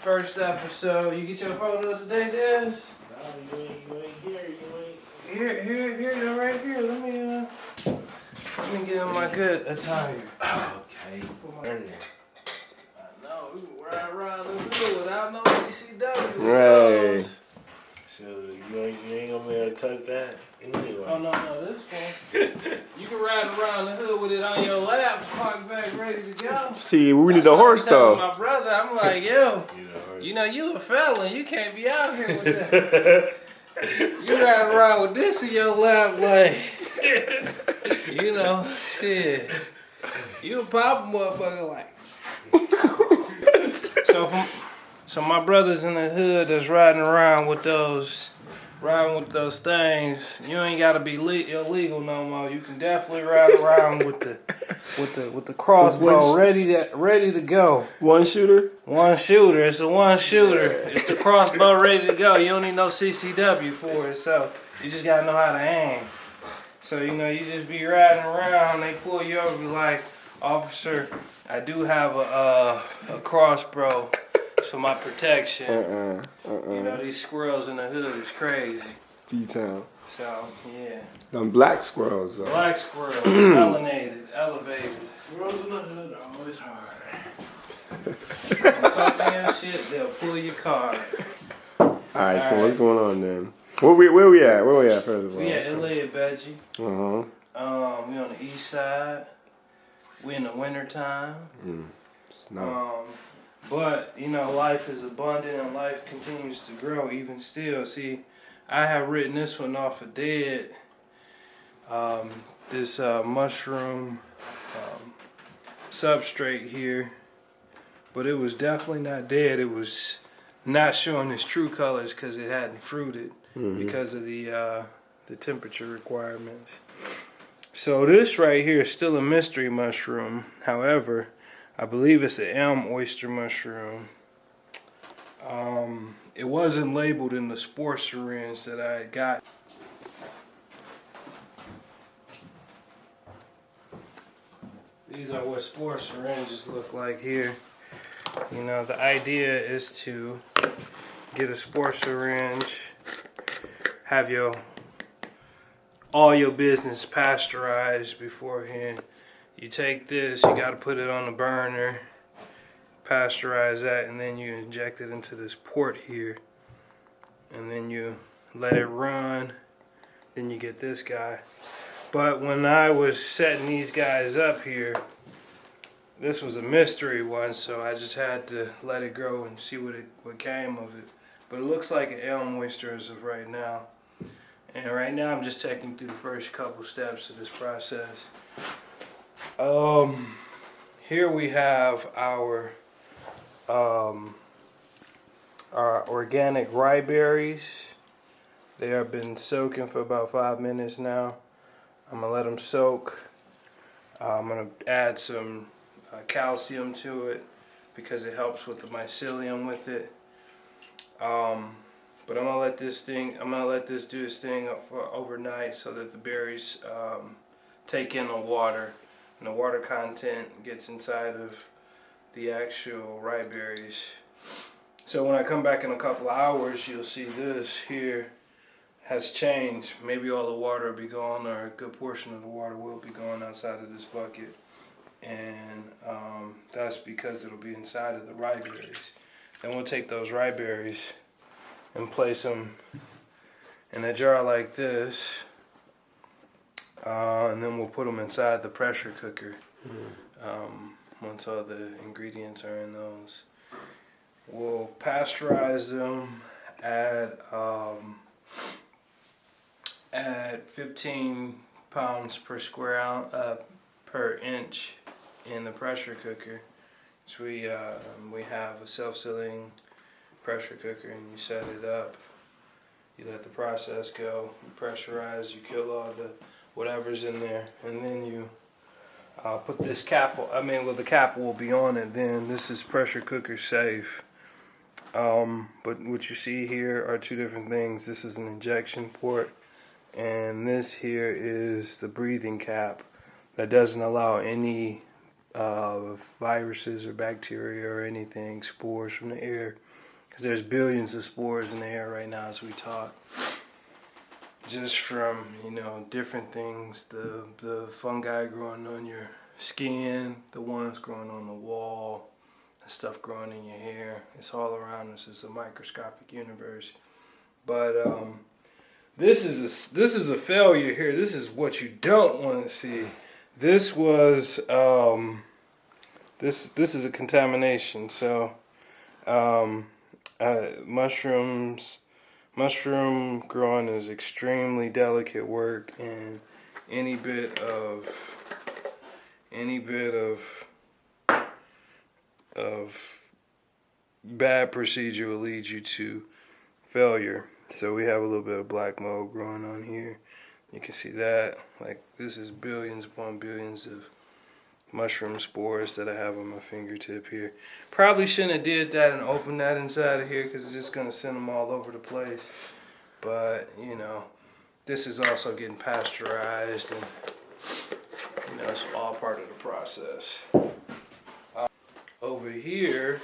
First episode. You get your photo of the day, Des? No, you ain't here. Here, you're right here. Let me get in my good attire. Okay. I know, we can ride around the hood without no CCW. Right. So you ain't gonna be able to tuck that anyway. Oh, no, this one. You can ride around the hood with it on your lap, park back, ready to go. See, we need a horse though. My brother, I'm like, yo, you a felon. You can't be out here with that. You ride around with this in your lap, like, shit. You a pop motherfucker, like. So my brothers in the hood that's riding around with those things, you ain't gotta be illegal no more. You can definitely ride around with the crossbow ready to go. One shooter? One shooter. It's a one shooter. It's the crossbow ready to go. You don't need no CCW for it, so you just gotta know how to aim. So you just be riding around, they pull you over like, officer, I do have a crossbow for my protection. These squirrels in the hood is crazy. It's D-Town. So, yeah. Them black squirrels, though. Black squirrels, elevated. Squirrels in the hood are always hard. Don't talk damn shit, they'll pull your car. Alright, so what's going on then? Where we at? Where we at, first of all? We at LA at Veggie. Uh-huh. We on the east side. We in the winter time. Snow. But, life is abundant and life continues to grow even still. See, I have written this one off of dead. This mushroom substrate here. But it was definitely not dead. It was not showing its true colors because it hadn't fruited because of the temperature requirements. So this right here is still a mystery mushroom. However, I believe it's an elm oyster mushroom. It wasn't labeled in the spore syringe that I got. These are what spore syringes look like here. The idea is to get a spore syringe, have all your business pasteurized beforehand. You take this, you got to put it on the burner, pasteurize that, and then you inject it into this port here. And then you let it run, then you get this guy. But when I was setting these guys up here, this was a mystery one, so I just had to let it grow and see what came of it. But it looks like an elm oyster as of right now. And right now I'm just taking through the first couple steps of this process. Here we have our organic rye berries. They have been soaking for about 5 minutes now. I'm gonna let them soak. I'm gonna add some calcium to it because it helps with the mycelium with it. But I'm gonna let this do its thing for overnight so that the berries take in the water. And the water content gets inside of the actual rye berries. So when I come back in a couple of hours, you'll see this here has changed. Maybe all the water will be gone, or a good portion of the water will be gone outside of this bucket. And that's because it'll be inside of the rye berries. Then we'll take those rye berries and place them in a jar like this. And then we'll put them inside the pressure cooker once all the ingredients are in those. We'll pasteurize them at 15 pounds per square ounce per inch in the pressure cooker. So we have a self-sealing pressure cooker, and you set it up. You let the process go. You pressurize. You kill all the whatever's in there, and then you put this cap. The cap will be on it. Then this is pressure cooker safe. But what you see here are two different things. This is an injection port, and this here is the breathing cap that doesn't allow any viruses or bacteria or anything, spores from the air, because there's billions of spores in the air right now as we talk. Just from, different things, the fungi growing on your skin, the ones growing on the wall, the stuff growing in your hair. It's all around us. It's a microscopic universe. But this is a failure here. This is what you don't want to see. This was this is a contamination. So mushroom growing is extremely delicate work, and any bit of bad procedure will lead you to failure. So we have a little bit of black mold growing on here. You can see that. Like, this is billions upon billions of mushroom spores that I have on my fingertip here. Probably shouldn't have did that and opened that inside of here, because it's just going to send them all over the place. But, this is also getting pasteurized, and, it's all part of the process. Over here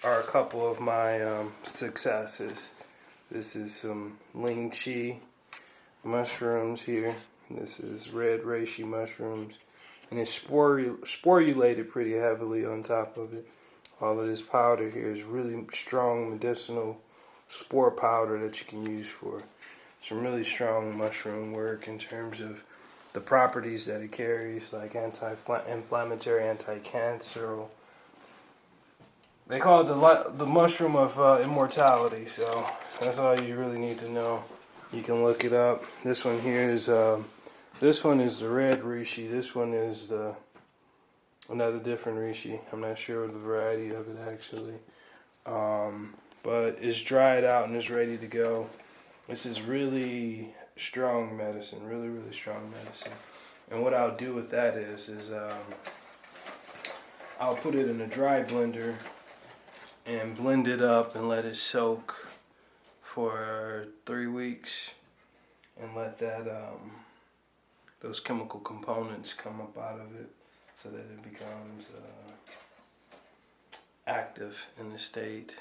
are a couple of my successes. This is some lychee mushrooms here. This is red reishi mushrooms. And it's sporulated pretty heavily on top of it. All of this powder here is really strong medicinal spore powder that you can use for some really strong mushroom work in terms of the properties that it carries, like anti-inflammatory, anti-cancer. They call it the mushroom of immortality, so that's all you really need to know. You can look it up. This one here is the red reishi. This one is another different reishi. I'm not sure of the variety of it actually, but it's dried out and it's ready to go. This is really strong medicine, really, really strong medicine. And what I'll do with that is I'll put it in a dry blender and blend it up and let it soak for 3 weeks, and let that those chemical components come up out of it, so that it becomes active in the state.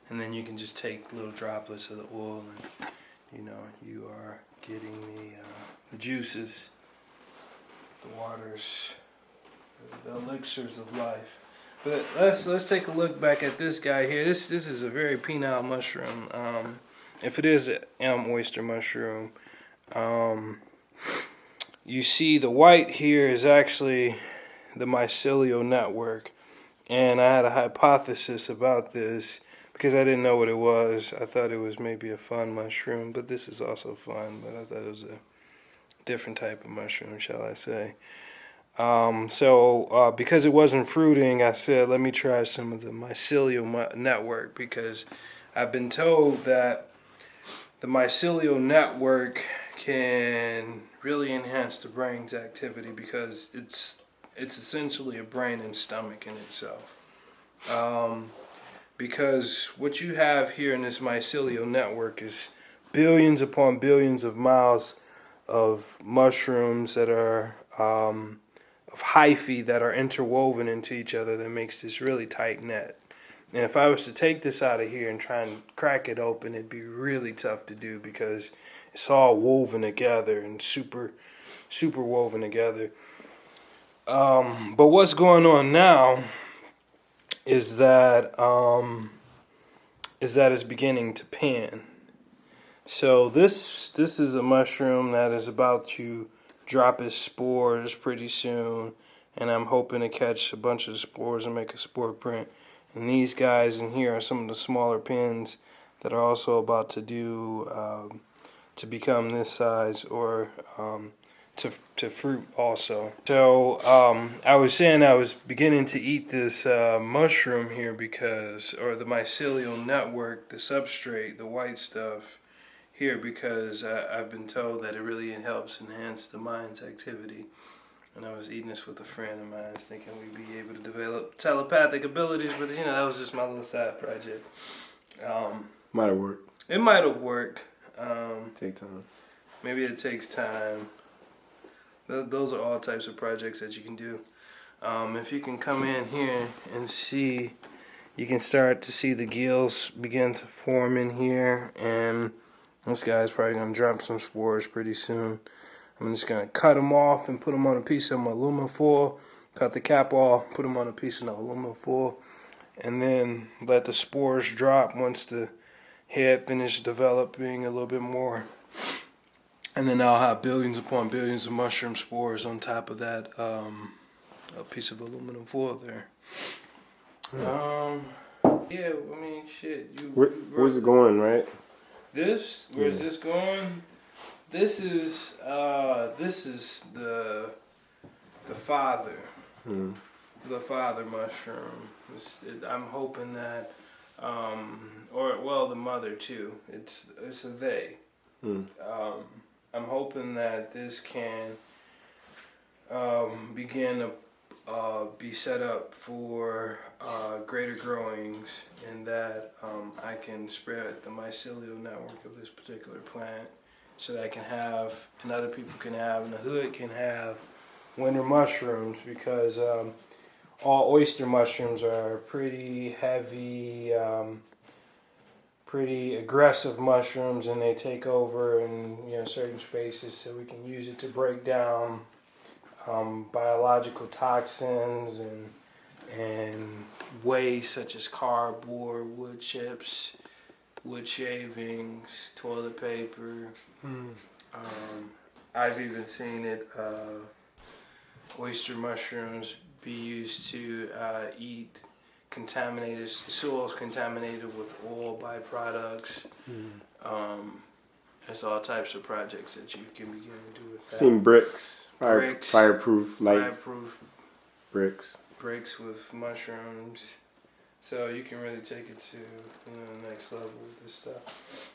And then you can just take little droplets of the oil, and you are getting the juices, the waters, the elixirs of life. But let's take a look back at this guy here. This is a very penile mushroom. If it is an oyster mushroom, you see the white here is actually the mycelial network. And I had a hypothesis about this because I didn't know what it was. I thought it was maybe a fun mushroom, but this is also fun. But I thought it was a different type of mushroom, shall I say. So because it wasn't fruiting, I said, let me try some of the mycelial network, because I've been told that the mycelial network can really enhance the brain's activity, because it's essentially a brain and stomach in itself. Because what you have here in this mycelial network is billions upon billions of miles of mushrooms that are of hyphae that are interwoven into each other, that makes this really tight net. And if I was to take this out of here and try and crack it open, it'd be really tough to do, because it's all woven together and super woven together. But what's going on now is that it's beginning to pan. So this is a mushroom that is about to drop its spores pretty soon, and I'm hoping to catch a bunch of spores and make a spore print. And these guys in here are some of the smaller pins that are also about to to become this size, or to fruit also. So I was saying I was beginning to eat this mushroom here or the mycelial network, the substrate, the white stuff here, because I've been told that it really helps enhance the mind's activity. And I was eating this with a friend of mine, thinking we'd be able to develop telepathic abilities, but that was just my little side project. Might have worked. It might have worked. Take time. Maybe it takes time. Those are all types of projects that you can do. if you can come in here and see, you can start to see the gills begin to form in here, and this guy's probably going to drop some spores pretty soon. I'm just going to cut them off and put them on a piece of aluminum foil, cut the cap off, put them on a piece of aluminum foil, and then let the spores drop once the head finishes developing a little bit more. And then I'll have billions upon billions of mushroom spores on top of that a piece of aluminum foil there. Yeah, I mean, shit. Where's it going, right? This? Where's this going? This is the father. The father mushroom. I'm hoping that, the mother too. It's a they. I'm hoping that this can begin to be set up for greater growings, and that I can spread the mycelial network of this particular plant, so that I can have, and other people can have, and the hood can have winter mushrooms, because all oyster mushrooms are pretty heavy, pretty aggressive mushrooms, and they take over in certain spaces, so we can use it to break down biological toxins and waste such as cardboard, wood chips, wood shavings, toilet paper. I've even seen it, oyster mushrooms be used to eat contaminated soils contaminated with oil byproducts. There's all types of projects that you can begin to do with that. Seen bricks, fireproof, bricks with mushrooms. So you can really take it to the next level with this stuff.